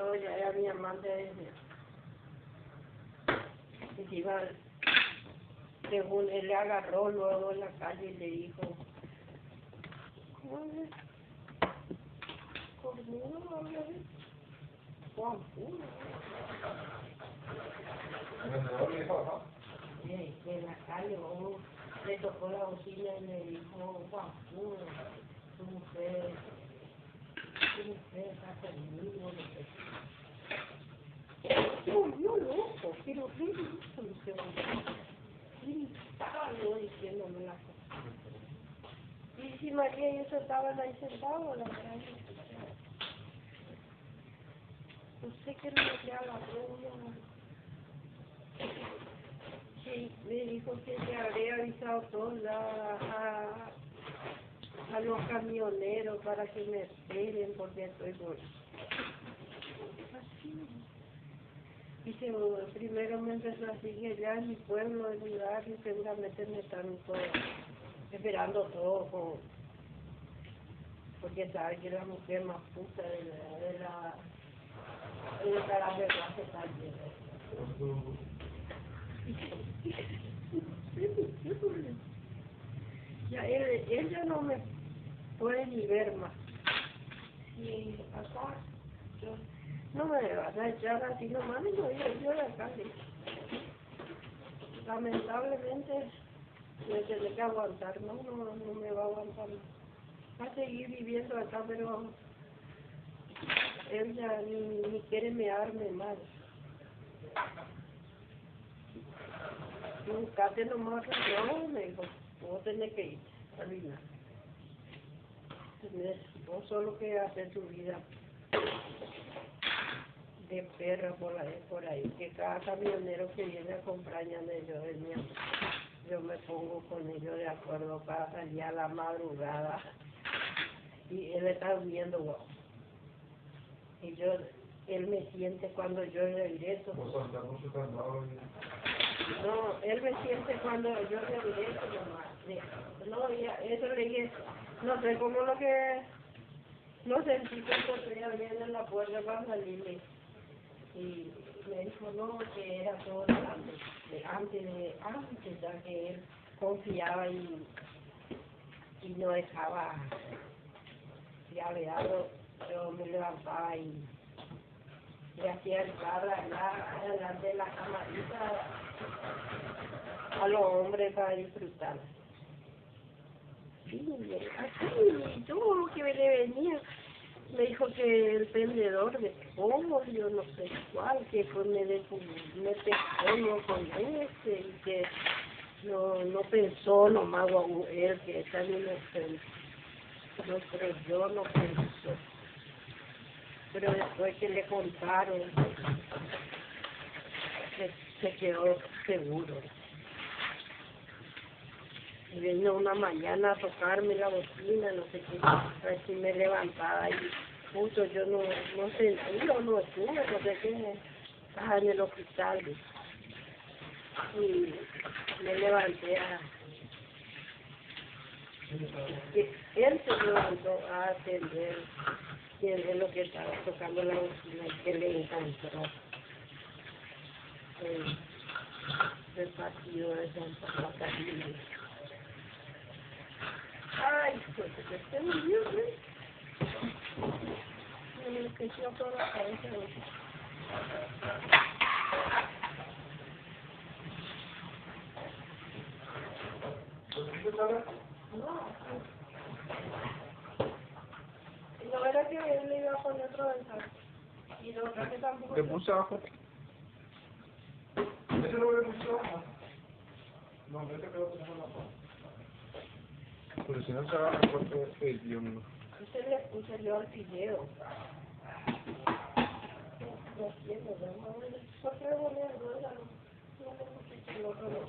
yo ya era mi amante. Encima, según él le agarró luego en la calle y le dijo, ¿cómo es? ¿Cornudo? Juan Puro. En la calle, le tocó la bocina y le dijo, Juan Puro, tu mujer está conmigo, no sé. Volvió loco, pero qué hizo, estaba yo diciéndome la cosa. Y si María y eso estaban ahí sentados, la verdad, no sé qué es lo que agarró uno. Sí, me dijo que le habría avisado todos a los camioneros para que me esperen porque estoy por... Así. Dice, primero me empezó así que ya en mi pueblo, en mi barrio, seguramente me están todos esperando todo, porque sabe que la mujer más puta de la verdad que está llena. Ya él ya no me puede ni ver más. Y acá, yo, no me vas a echar así nomás, no voy a ir a la calle. Lamentablemente, me tendré que aguantar, no me va a aguantar. Va a seguir viviendo acá, pero él ya ni quiere mearme más. Buscate nomás, no, me dijo, vos tenés que ir a Lina. Tenés vos solo que hacer tu vida de perra por ahí, que cada camionero que viene a acompañarme yo me pongo con ellos de acuerdo para salir a la madrugada y él está durmiendo, wow. Y él me siente cuando yo regreso. No, él me siente cuando yo regreso nomás. No, ya, eso le dije, no sé cómo lo que, no sentí cuando estoy abriendo la puerta para salirme. Y me dijo, no, que era todo antes, ya que él confiaba y no dejaba llaveado, yo me levantaba y le hacía entrar allá adelante de la camarita a los hombres para disfrutar. Sí, así, todo lo que le venía. Me dijo que el vendedor de pollo, yo no sé cuál, que pues me pescó con este, y que no pensó nomás él que está inocente. No, pero yo no pensé. Pero después que le contaron, se quedó seguro. Y vino una mañana a tocarme la bocina, no sé qué, a ver si me levantaba y justo yo no sentí, no estuve, no sé qué, estaba en el hospital. Y me levanté él se levantó a atender, quién es lo que estaba tocando la bocina y que le encontró el partido de Santa Catarina. Ay, pues que esté muy bien, ¿eh? Me creció toda la cabeza. No. Y no era que él le iba a poner otro mensaje. Y lo otro que tampoco... ¿Le puse abajo? ¿Ese lo le puse abajo? No, ese quedó como la foto. Pero si no se agarra el cuerpo de Dios mío. Ese le puse yo al video. Lo siento, ¿no? ¿Por qué volver? No le puse el otro.